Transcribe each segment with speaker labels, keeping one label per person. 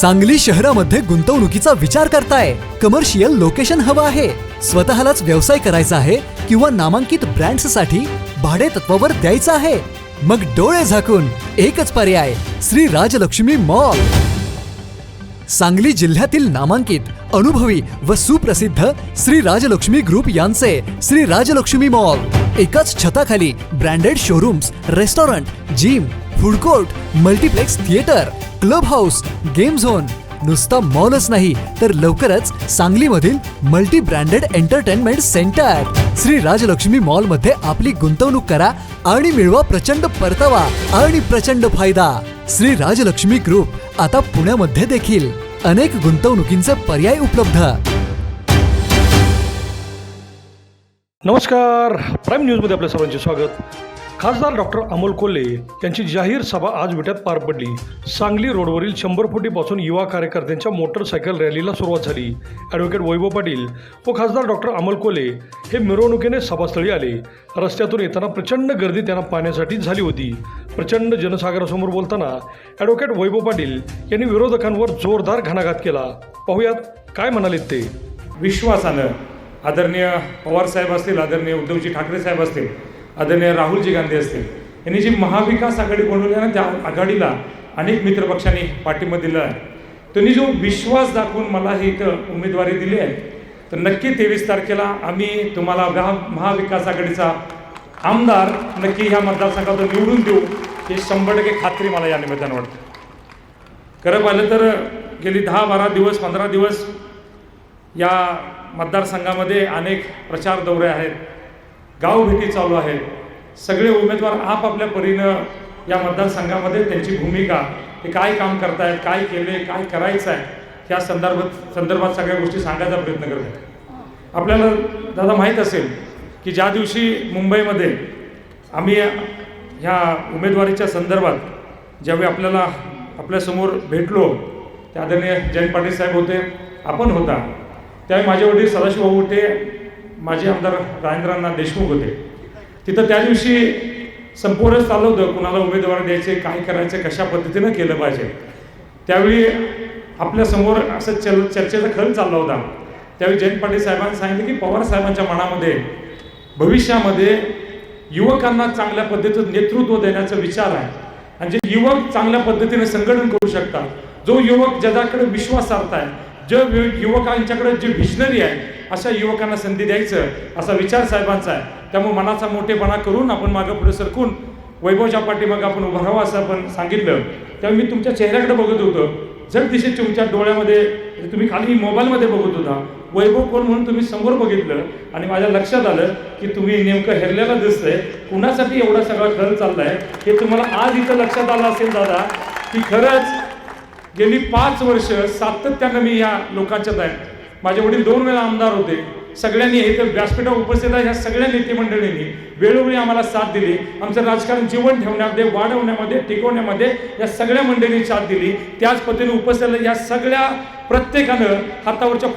Speaker 1: सांगली शहरामध्ये गुंतवणुकीचा विचार करताय? कमर्शियल लोकेशन हवं आहे? स्वतःलाच व्यवसाय करायचा आहे किंवा नामांकित ब्रँड्ससाठी भाडे तत्वावर द्यायचं आहे? मग डोळे झाकून एकच पर्याय, श्री राजलक्ष्मी मॉल. सांगली जिल्ह्यातील नामांकित, अनुभवी व सुप्रसिद्ध श्री राजलक्ष्मी ग्रुप यांचे श्री राजलक्ष्मी मॉल. एकाच छताखाली branded showrooms, restaurant, gym, food court, multiplex theatre, club house, game zone. नुसता मॉलच नाही तर लवकरच सांगलीमधील multi branded entertainment centre. Shri Rajalakshmi mall मध्ये आपली गुंतवणूक करा आणि मिळवा प्रचंड परतावा आणि प्रचंड फायदा. श्री राजलक्ष्मी ग्रुप आता पुण्यामध्ये देखील. अनेक गुंतवणुकींचे पर्याय उपलब्ध.
Speaker 2: नमस्कार, प्राईम न्यूजमध्ये आपल्या सर्वांचे स्वागत. खासदार डॉक्टर अमोल कोल्हे यांची जाहीर सभा आज विट्यात पार पडली. सांगली रोडवरील 100 फुटीपासून युवा कार्यकर्त्यांच्या मोटरसायकल रॅलीला सुरुवात झाली. ॲडव्होकेट वैभव पाटील व खासदार डॉक्टर अमोल कोल्हे हे मिरवणुकीने सभास्थळी आले. रस्त्यातून येताना प्रचंड गर्दी त्यांना पाहण्यासाठी झाली होती. प्रचंड जनसागरासमोर बोलताना ॲडव्होकेट वैभव पाटील यांनी विरोधकांवर जोरदार घणाघात केला. पाहूयात काय म्हणालेत ते.
Speaker 3: विश्वासानं आदरणीय पवारसाहेब असतील, आदरणीय उद्धवजी ठाकरे साहेब असतील, आदरणीय राहुलजी गांधी असतील, यांनी जी महाविकास आघाडी बनवली आहे ना, त्या आघाडीला अनेक मित्रपक्षांनी पाठिंबा दिला आहे. त्यांनी जो विश्वास दाखवून मला ही इथं उमेदवारी दिली आहे, तर नक्की 23 तारखेला आम्ही तुम्हाला महाविकास आघाडीचा आमदार नक्की ह्या मतदारसंघातून निवडून देऊ, ही 100% खात्री मला या निमित्तानं वाटते. खरं पाहिलं तर गेली 10-12 दिवस 15 दिवस या मतदारसंघामध्ये अनेक प्रचार दौरे आहेत, गावभेटी चालू आहेत. सगळे उमेदवार आपापल्या परीनं या मतदारसंघामध्ये त्यांची भूमिका, ते काय काम करतायत, काय केले, काय करायचं आहे, या संदर्भात सगळ्या गोष्टी सांगायचा प्रयत्न करत आहेत. आपल्याला दादा माहीत असेल की ज्या दिवशी मुंबईमध्ये आम्ही ह्या उमेदवारीच्या संदर्भात ज्यावेळी आपल्यासमोर भेटलो, त्या आदरणीय जयंत पाटील साहेब होते, आपण होता. त्यावेळी माझे वडील सदाशिवभाऊ होते, माझे आमदार राजेंद्रनाथ देशमुख होते. तिथं त्या दिवशी संपूर्ण चाललं होतं कुणाला उमेदवार द्यायचे, काय करायचं, कशा पद्धतीनं केलं पाहिजे. त्यावेळी आपल्यासमोर असं चर्चेचा खल चालला होता. त्यावेळी जयंत पाटील साहेबांनी सांगितलं की पवार साहेबांच्या मनामध्ये भविष्यामध्ये युवकांना चांगल्या पद्धतीचं नेतृत्व देण्याचा विचार आहे आणि जे युवक चांगल्या पद्धतीने संघटन करू शकतात, जो युवक ज्याच्याकडे विश्वासार्थ आहे, जे युवकांच्याकडे जे व्हिजनरी आहे, अशा युवकांना संधी द्यायचं असा विचार साहेबांचा आहे. त्यामुळे मनाचा मोठेपणा करून आपण मागं पुढे सरकून वैभवच्या पाठीमागं आपण उभं राहावं असं आपण सांगितलं. त्यावेळी मी तुमच्या चेहऱ्याकडे बघत होतो, जर दिशे तुमच्या डोळ्यामध्ये, तुम्ही खाली मोबाईलमध्ये बघत होता, वैभव कोण म्हणून तुम्ही समोर बघितलं आणि माझ्या लक्षात आलं की तुम्ही नेमकं हेरलेला दिसतंय. कुणासाठी एवढा सगळा खेळ चाललाय हे तुम्हाला आज इथं लक्षात आलं असेल दादा, की खरंच गेली 5 वर्ष सातत्यानं मी या लोकांच्यात आहे. माझे वडील 2 वेळा आमदार होते. सगळ्यांनी इथं व्यासपीठावर उपस्थित आहे ह्या सगळ्या नेते मंडळींनी वेळोवेळी आम्हाला साथ दिली. आमचं राजकारण जीवन ठेवण्यामध्ये, वाढवण्यामध्ये, टिकवण्यामध्ये या सगळ्या मंडळींनी साथ दिली. त्याच पद्धतीने उपस्थित या सगळ्या प्रत्येकानं हातावरच्या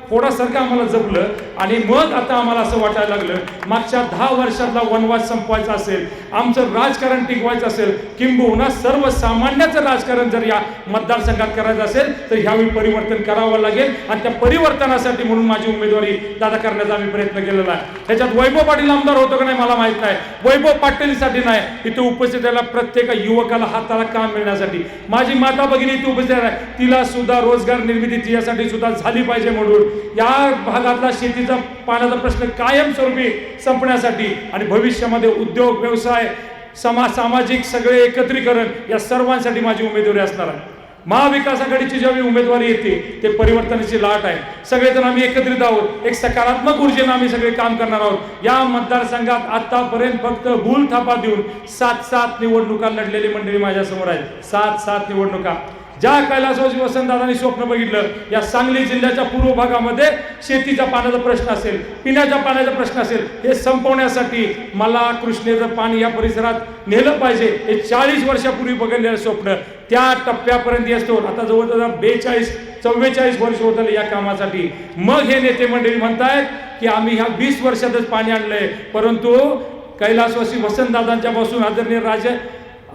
Speaker 3: फोडासारखं आम्हाला जपलं आणि मग आता आम्हाला असं वाटायला लागलं, मागच्या 10 वर्षातला वनवास संपवायचा असेल, आमचं राजकारण टिकवायचं असेल, किंबहुना सर्वसामान्याचं राजकारण जर या मतदारसंघात करायचं असेल तर ह्यावेळी परिवर्तन करावं लागेल. आणि त्या परिवर्तनासाठी म्हणून माझी उमेदवारी दादा करण्याचा आम्ही प्रयत्न केलेला आहे. ह्याच्यात वैभव पाटील आमदार होतो का नाही मला माहित नाही, वैभव पाटीलसाठी नाही, इथे उपस्थित आहे प्रत्येक युवकाला हाताला काम मिळण्यासाठी. माझी माता भगिनी इथे उपस्थित आहे, तिला सुद्धा रोजगार निर्मिती यासाठी सुद्धा झाली पाहिजे म्हणून या भागातला शेतीचा पाण्याचा प्रश्न कायमस्वरूपी संपण्यासाठी आणि भविष्यामध्ये उद्योग, व्यवसाय, सामाजिक सगळे एकत्रीकरण या सर्वांसाठी माझी उमेदवारी असणार आहे. महाविकास आघाडीची ज्यावेळी उमेदवारी येते ते परिवर्तनाची लाट आहे. सगळेजण आम्ही एकत्रित आहोत, एक सकारात्मक ऊर्जेनं आम्ही सगळे काम करणार आहोत. या मतदारसंघात आतापर्यंत फक्त भूल थापा देऊन 7 निवडणुका लढलेली मंडळी माझ्यासमोर आहेत. 7 निवडणुका. ज्या कैलासवासी वसंतदादांनी स्वप्न बघितलं, या सांगली जिल्ह्याच्या पूर्व भागामध्ये शेतीचा पाण्याचा प्रश्न असेल, पिण्याच्या पाण्याचा प्रश्न असेल, हे संपवण्यासाठी मला कृष्णेचं पाणी या परिसरात नेलं पाहिजे. हे 40 वर्षापूर्वी बघितलेलं स्वप्न त्या टप्प्यापर्यंत येतो. आता जवळजवळ 42-44 वर्ष होत आले या कामासाठी. मग हे नेते मंडळी म्हणतायत की आम्ही ह्या 20 वर्षातच पाणी आणलंय, परंतु कैलासवासी वसंतदादांच्या पासून आदरणीय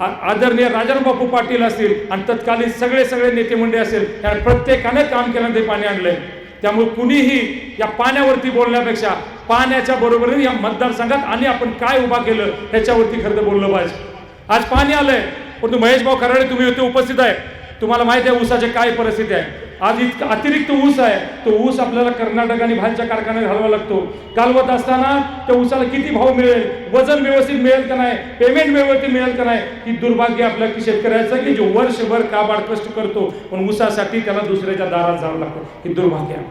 Speaker 3: आदरणीय राजारामबापू पाटील असतील आणि तत्कालीन सगळे नेते मंडळी असेल, त्या प्रत्येकाने काम केलं, ते पाणी आणलंय. त्यामुळे कुणीही या पाण्यावरती बोलण्यापेक्षा पाण्याच्या बरोबरीने या मतदारसंघात आणि आपण काय उभा केलं ह्याच्यावरती खरं बोललं पाहिजे. आज पाणी आलंय, पण महेश भाऊ खराडे तुम्ही इथे उपस्थित आहे, तुम्हाला माहिती आहे ऊसाची काय परिस्थिती आहे. आज इतका अतिरिक्त ऊस आहे, तो ऊस आपल्याला कर्नाटक आणि बाहेरच्या कारखान्यात घालवावा लागतो. घालवत असताना त्या ऊसाला किती भाव मिळेल, वजन व्यवस्थित मिळेल का नाही, पेमेंट व्यवस्थित मिळेल का नाही, ही दुर्भाग्य आपल्या शेतकऱ्याचं की जो वर्षभर काबाड कष्ट करतो पण ऊसासाठी त्याला दुसऱ्याच्या दारात जावं लागतं. ही दुर्भाग्य आहे.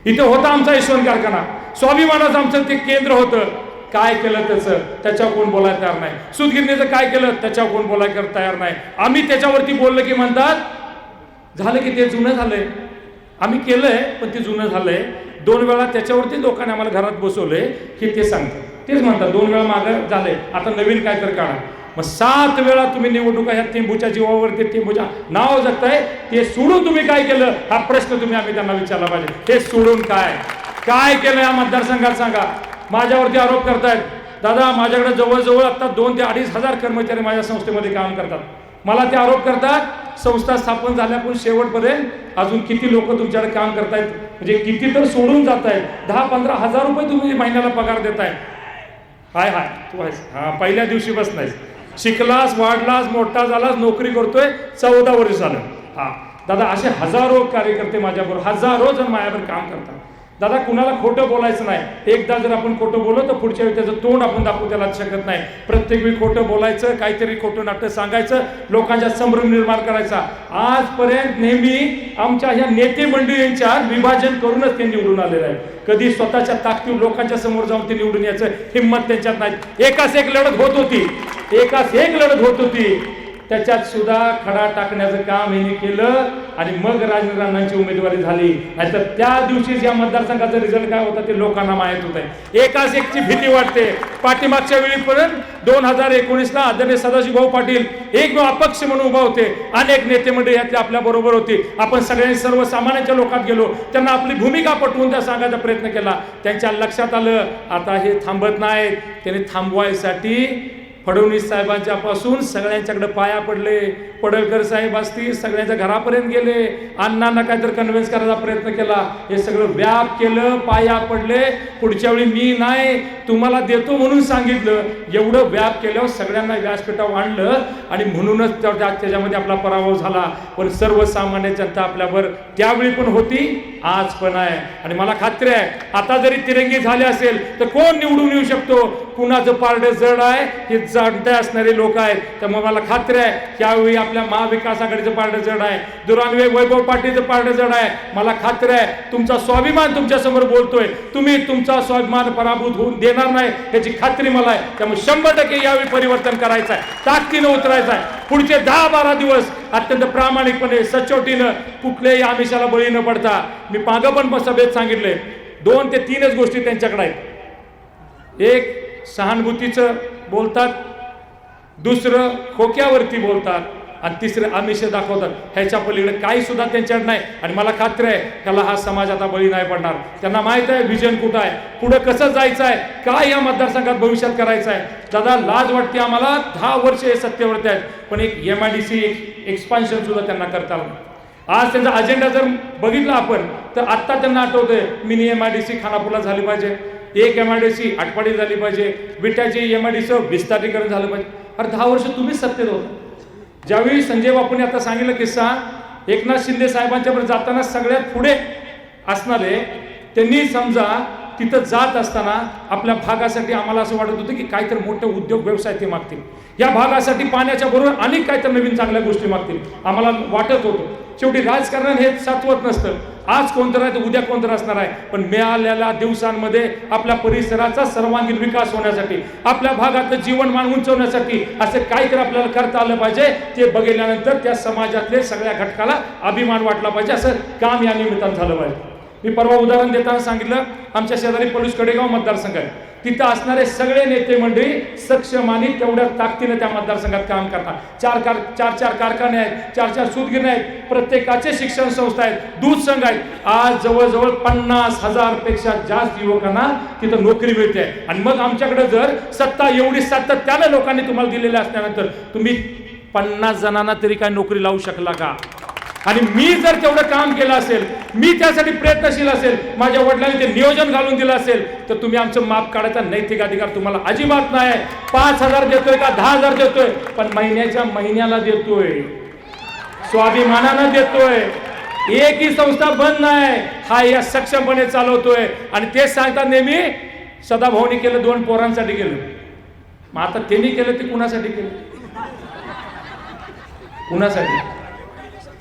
Speaker 3: इथे होता आमचा यशवंत कारखाना, स्वाभिमानाचं आमचं ते केंद्र होतं. काय केलं त्याच्यावर कोण बोलायला तयार नाही. सूतगिरणीचं काय केलं त्याच्यावर कोण बोलायला तयार नाही. आम्ही त्याच्यावरती बोललं की म्हणतात झालं की ते जुनं झालंय. आम्ही केलंय पण ते जुनं झालंय. 2 वेळा त्याच्यावरती लोकांनी आम्हाला घरात बसवलंय की ते सांगतात, तेच म्हणतात 2 वेळा मागं झालंय, आता नवीन काय तर काढा. मग 7 वेळा तुम्ही निवडणुका ह्या टेंबूच्या जीवावरती टेंबूच्या नाव जगताय. ते सोडून तुम्ही काय केलं हा प्रश्न आम्ही त्यांना विचारला पाहिजे. हे सोडून काय केलं या मतदारसंघात सांगा. माझ्यावरती आरोप करतायत. दादा माझ्याकडे जवळजवळ आता 2,000 ते 2,500 कर्मचारी माझ्या संस्थेमध्ये काम करतात. मला ते आरोप करतात संस्था स्थापन झाल्यापासून शेवटपर्यंत अजून किती लोक तुमच्याकडे काम करतायत, म्हणजे किती तर सोडून जात आहेत. 10-15 हजार रुपये तुम्ही महिन्याला पगार देताय. हाय तू आहेस, हा पहिल्या दिवशी बसलायस, शिकलास, वाढलास, मोठा झालास, नोकरी करतोय, 14 वर्ष झालं. हा दादा असे हजारो कार्यकर्ते माझ्याबरोबर, हजारो जण माझ्याबरोबर काम करतात. दादा कुणाला खोटं बोलायचं नाही. एकदा जर आपण खोटं बोललो तर पुढच्या वेळी त्याचं तोंड आपण दाखवू त्याला शकत नाही. प्रत्येक वेळी खोटं बोलायचं, काहीतरी खोटं नाटक सांगायचं, लोकांच्या संभ्रम निर्माण करायचा. आजपर्यंत नेहमी आमच्या ह्या नेते मंडळींच्या विभाजन करूनच ते निवडून आलेलं आहे. कधी स्वतःच्या ताकदीवर लोकांच्या समोर जाऊन ते निवडून यायचं हिंमत त्यांच्यात नाही. एकाच एक लढत होत होती. त्याच्यात सुद्धा खडा टाकण्याचं काम यांनी केलं आणि मग राजेंद्र अण्णांची उमेदवारी झाली. नाहीतर त्या दिवशीच या मतदारसंघाचा रिझल्ट काय होता ते लोकांना माहित होत आहे. एकाच एकची भीती वाटते. पाठीमागच्या वेळीपर्यंत 2019ला आदरणीय सदाशिवभाऊ पाटील एक अपक्ष म्हणून उभा होते. अनेक नेते मंडळी यातले आपल्या बरोबर होते. आपण सगळ्यांनी सर्वसामान्यांच्या लोकात गेलो, त्यांना आपली भूमिका पटवून त्या सांगायचा प्रयत्न केला. त्यांच्या लक्षात आलं आता हे थांबत नाहीत. त्यांनी थांबवायसाठी फडणवीस साहेबांच्या पासून सगळ्यांच्याकडे पाया पडले. पडळकर साहेब असतील सगळ्यांच्या घरापर्यंत गेले, अण्णांना काहीतरी कन्व्हिन्स करायचा प्रयत्न केला. हे सगळं व्याप केलं, पाया पडले. पुढच्या वेळी मी नाही तुम्हाला देतो म्हणून सांगितलं. एवढं व्याप केल्यावर सगळ्यांना व्यासपीठावर आणलं आणि म्हणूनच त्याच्यामध्ये आपला पराभव झाला. पण सर्वसामान्य जनता आपल्यावर त्यावेळी पण होती, आज पण आहे. आणि मला खात्री आहे आता जरी तिरंगी झाले असेल तर कोण निवडून येऊ शकतो, कुणाचं पारडं जड आहे हे जाणते असणारे लोक आहेत. त्यामुळे मला खात्री आहे त्यावेळी आपल्या महाविकास आघाडीचं पारडं जड आहे, दुरान्वय वैभव पाटीलचं पारडं जड आहे. मला खात्री आहे तुमचा स्वाभिमान तुमच्या समोर बोलतोय. तुम्ही तुमचा स्वाभिमान पराभूत होऊन देणार नाही याची खात्री मला आहे. त्यामुळे 100% यावेळी परिवर्तन करायचं आहे, ताकदीनं उतरायचं आहे. पुढचे 10-12 दिवस अत्यंत प्रामाणिकपणे सचोटीनं कुठल्याही आमिषाला बळी न पडता. मी मागं पण सभेत सांगितले 2 ते 3च गोष्टी त्यांच्याकडे आहेत. एक सहानुभूतीचं बोलतात, दुसरं खोक्यावरती बोलतात आणि तिसरं आमिष दाखवतात. ह्याच्या पलीकडे काही सुद्धा त्यांच्याकडे नाही. आणि मला खात्री आहे त्याला हा समाज आता बळी नाही पडणार. त्यांना माहित आहे विजन कुठं आहे, पुढे कसं जायचं आहे, काय या मतदारसंघात भविष्यात करायचं आहे. दादा लाज वाटते आम्हाला, 10 वर्ष हे सत्तेवरती आहेत पण एक MIDC एक्सपान्शन सुद्धा त्यांना करता आलं. आज त्यांचा अजेंडा जर बघितला आपण तर आत्ता त्यांना आठवतंय मिनी MIDC खानापूरला झाली पाहिजे, एक MIDC आटपाडी झाली पाहिजे, विट्याची MIDC विस्तारीकरण झालं पाहिजे. अरे 10 वर्ष तुम्हीच सत्तेत होता. ज्यावेळी संजय बापूंनी आता सांगितलं किस्सा, एकनाथ शिंदे साहेबांच्याकडे जाताना सगळ्यात पुढे असणारे त्यांनी समजा तिथं जात असताना आपल्या भागासाठी आम्हाला असं वाटत होतं की काहीतरी मोठे उद्योग व्यवसाय ते मागतील, या भागासाठी पाण्याच्या बरोबर अनेक काहीतरी नवीन चांगल्या गोष्टी मागतील आम्हाला वाटत होतं. शेवटी राजकारण हे सातवत नसतं. आज कोणतं आहे तर उद्या कोणतं असणार आहे. पण मिळालेल्या दिवसांमध्ये आपल्या परिसराचा सर्वांगीण विकास होण्यासाठी, आपल्या भागातलं जीवनमान उंचवण्यासाठी असं काहीतरी आपल्याला करता आलं पाहिजे. ते बघितल्यानंतर त्या समाजातले सगळ्या घटकाला अभिमान वाटला पाहिजे. असं काम या निमित्तानं झालं पाहिजे. मी परवा उदाहरण देताना सांगितलं, आमच्या शेजारी पलूस कडेगाव मतदारसंघ आहे, तिथं असणारे सगळे नेते मंडळी सक्षम आणि तेवढ्या ताकदीने त्या मतदारसंघात काम करतात. चार कारखाने आहेत, 4 सूतगिरण्या आहेत, प्रत्येकाचे शिक्षण संस्था आहेत, दूध संघ आहेत. आज जवळजवळ 50,000 पेक्षा जास्त युवकांना तिथं नोकरी मिळते. आणि मग आमच्याकडे जर सत्ता एवढी सातत्याने लोकांनी तुम्हाला दिलेल्या असल्यानंतर तुम्ही 50 जणांना तरी काय नोकरी लावू शकला का? आणि मी जर तेवढं काम केलं असेल, मी त्यासाठी प्रयत्नशील असेल, माझ्या वडिलांनी ते नियोजन घालून दिलं असेल, तर तुम्ही आमचं माप काढायचा नैतिक अधिकार तुम्हाला अजिबात नाही. 5,000 देतोय का 10,000 देतोय, पण महिन्याला देतोय, स्वाभिमानानं देतोय. एकही संस्था बंद नाही, हा या सक्षमपणे चालवतोय. आणि तेच सांगतात नेहमी, सदाभाऊनी केलं 2 पोरांसाठी केलं, मग आता त्यांनी केलं ते कुणासाठी केलं? कुणासाठी?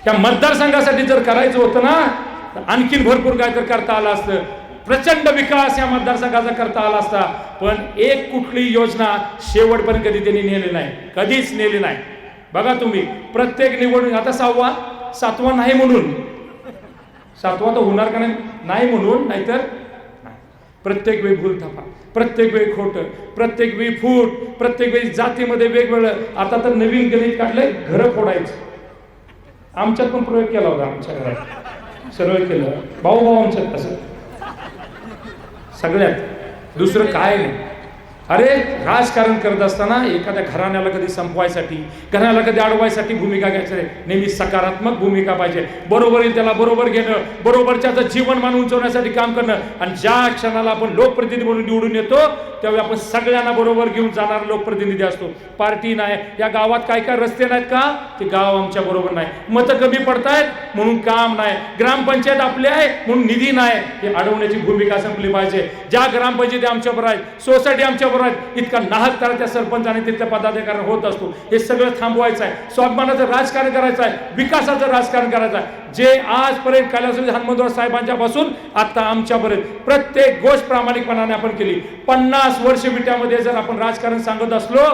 Speaker 3: त्या मतदारसंघासाठी जर करायचं होतं ना, तर आणखीन भरपूर काय तर करता आलं असतं. प्रचंड विकास या मतदारसंघाचा करता आला असता. पण एक कुठली योजना शेवटपर्यंत कधी त्यांनी नेली नाही, कधीच नेली नाही. बघा तुम्ही, प्रत्येक निवडणूक, आता 7वा नाही म्हणून, 7वा तर होणार का नाही म्हणून, नाहीतर प्रत्येक वेळी भूल थापा, प्रत्येक वेळी खोटं, प्रत्येक वेळी फूट, प्रत्येक वेळी जातीमध्ये वेगवेगळं. आता तर नवीन गणित काढलंय, घरं फोडायचं. आमच्यात पण प्रयोग केला होता, आमच्या घरात सरळ केलं, भाऊ आमच्यात असं सगळ्यात. दुसरं काय नाही. अरे राजकारण करत असताना एखाद्या घराण्याला कधी संपवायसाठी, घराण्याला कधी अडवायसाठी भूमिका घ्यायची नाही. नेहमी सकारात्मक भूमिका पाहिजे. बरोबर त्याला बरोबर घेणं, बरोबरच्याचं जीवनमान उंचवण्यासाठी काम करणं. आणि ज्या क्षणाला आपण लोकप्रतिनिधी म्हणून निवडून येतो, त्यावेळी आपण सगळ्यांना बरोबर घेऊन जाणारा लोकप्रतिनिधी असतो. पार्टी नाही. या गावात काय काय रस्ते नाहीत का, ते गाव आमच्या बरोबर नाही. मतं कमी पडतायत म्हणून काम नाही. ग्रामपंचायत आपली आहे म्हणून निधी नाही. हे अडवण्याची भूमिका संपली पाहिजे. ज्या ग्रामपंचायती आमच्या बरोबर आहेत, सोसायटी आमच्या बरोबर आहेत, इतका नाहक तारा त्या सरपंच आणि तिथल्या पदाधिकारी होत असतो. हे सगळं थांबवायचं आहे. स्वाभिमानाचं राजकारण करायचं आहे, विकासाचं राजकारण करायचं आहे. जे आजपर्यंत कैलासवासी हनुमंतराव साहेबांच्या पासून आता आमच्यापर्यंत प्रत्येक गोष्ट प्रामाणिकपणाने आपण केली. 50 वर्ष विट्यामध्ये जर आपण राजकारण सांगत असलो,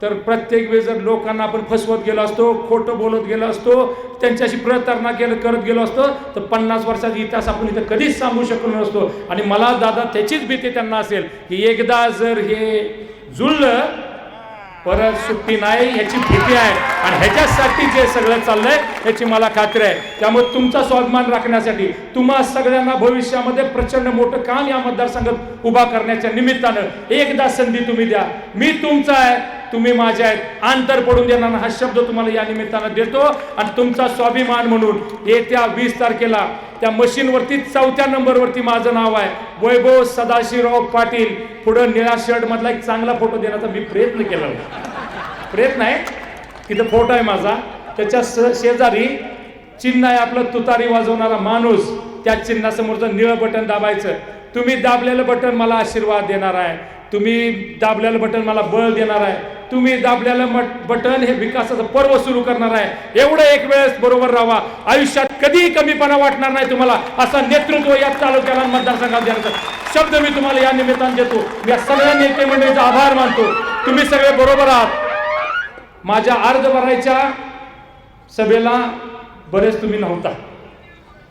Speaker 3: तर प्रत्येक वेळेस जर लोकांना आपण फसवत गेलो असतो, खोटं बोलत गेलो असतो, त्यांच्याशी प्रतारणा करत गेलो असतो, तर 50 वर्षाचा इतिहास आपण इथं कधीच सांगू शकलो नसतो. आणि मला दादा त्याचीच भीती त्यांना असेल की एकदा जर हे जुळलं परत सुट्टी नाही, ह्याची भीती आहे. आणि ह्याच्यासाठी जे सगळं चाललंय याची मला खात्री आहे. त्यामुळे तुमचा स्वाभिमान राखण्यासाठी, तुम्हा सगळ्यांना भविष्यामध्ये प्रचंड मोठं काम या मतदारसंघात उभा करण्याच्या निमित्तानं एकदा संधी तुम्ही द्या. मी तुमचा आहे, तुम्ही माझे आहेत, अंतर पडून देणार हा शब्द तुम्हाला या निमित्तानं देतो. आणि तुमचा स्वाभिमान म्हणून येत्या 20 तारखेला त्या मशीनवरती 4थ्या नंबरवरती माझं नाव आहे, वैभव सदाशिवराव पाटील. पुढं निळा शर्ट मधला एक चांगला फोटो देण्याचा मी प्रयत्न केला. प्रयत्न आहे, तिथं फोटो आहे माझा, त्याच्या शेजारी चिन्ह आहे आपलं तुतारी वाजवणारा माणूस. त्या चिन्हासमोरचं निळं बटन दाबायचं. तुम्ही दाबलेलं बटन मला आशीर्वाद देणार आहे, तुम्ही दाबलेलं बटन मला बळ देणार आहे, तुम्ही दाबलेलं बटन हे विकासाचं पर्व सुरू करणार आहे. एवढं एक वेळेस बरोबर राहा, आयुष्यात कधीही कमीपणा वाटणार नाही तुम्हाला. असं नेतृत्व या तालुक्याला मतदारसंघात देण्याचा शब्द मी तुम्हाला या निमित्तानं देतो. या सगळ्या नेते मंडळीचा आभार मानतो. तुम्ही सगळे बरोबर आहात. माझ्या अर्ज भरायच्या सभेला बरेच तुम्ही नव्हता.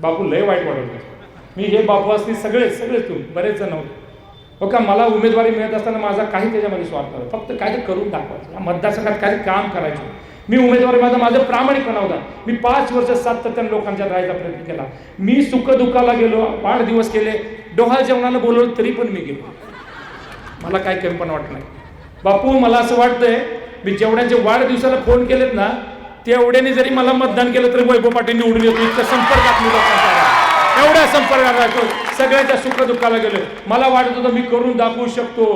Speaker 3: बापू लय वाईट वाटत. मी हे बापू असतील सगळे तुम्ही बरेच जण नव्हते. हो का, मला उमेदवारी मिळत असताना माझा काही त्याच्यामध्ये स्वार्थ नव्हता. फक्त काय करून दाखवायचं, या मतदारसंघात काही काम करायचं. मी उमेदवारी माझा प्रामाणिकपणा होता. मी 5 वर्ष सातत्याने लोकांच्या राहायचा प्रयत्न केला. मी सुखदुःखाला गेलो, वाढदिवस केले, डोहाळ जेवणाला बोलवलं तरी पण मी गेलो. मला काही कमीपणा वाटत नाही. बापू मला असं वाटतंय, मी जेवढ्यांचे वाढदिवसाला फोन केलेत ना, तेवढ्याने जरी मला मतदान केलं तरी वैभव पाटील निवडून येतो. इतकं संपर्कात मी लोकांचा, एवढ्या संपर्कात राहतो. सगळ्यांच्या सुखदुःखाला गेलो. मला वाटत होतं मी करून दाखवू शकतो.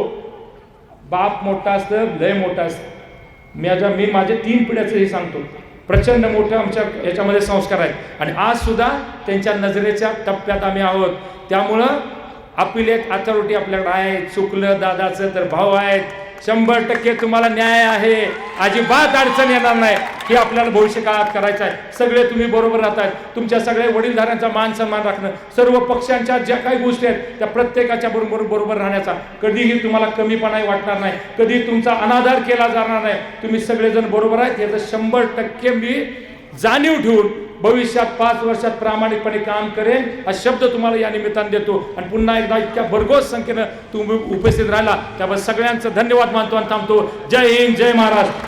Speaker 3: बाप मोठा असतं, लय मोठा असतं. मी माझे 3 पिढ्याचं हे सांगतो. प्रचंड मोठं आमच्या याच्यामध्ये संस्कार आहेत. आणि आज सुद्धा त्यांच्या नजरेच्या टप्प्यात आम्ही आहोत. त्यामुळं अपिलेट अथॉरिटी आपल्याकडे आहे. चुकलं दादाचं तर भाऊ आहेत. 100% तुम्हाला न्याय आहे. अजिबात अडचण येणार नाही. हे आपल्याला भविष्य काळात करायचं आहे. सगळे तुम्ही बरोबर राहताय. तुमच्या सगळ्या वडीलधाऱ्यांचा मान सन्मान राखणं, सर्व पक्षांच्या ज्या काही गोष्टी आहेत त्या प्रत्येकाच्या बरोबर राहण्याचा कधीही तुम्हाला कमीपणाही वाटणार नाही. कधी तुमचा अनादर केला जाणार नाही. तुम्ही सगळेजण बरोबर आहेत याचं 100% मी जाणीव ठेवून भविष्यात 5 वर्षात प्रामाणिकपणे काम करेन हा शब्द तुम्हाला या निमित्ताने देतो आणि पुन्हा एकदा इतक्या भरघोस संख्येनं तुम्ही उपस्थित राहिला त्याबद्दल सगळ्यांचं धन्यवाद मानतो आणि थांबतो. जय हिंद, जय महाराष्ट्र.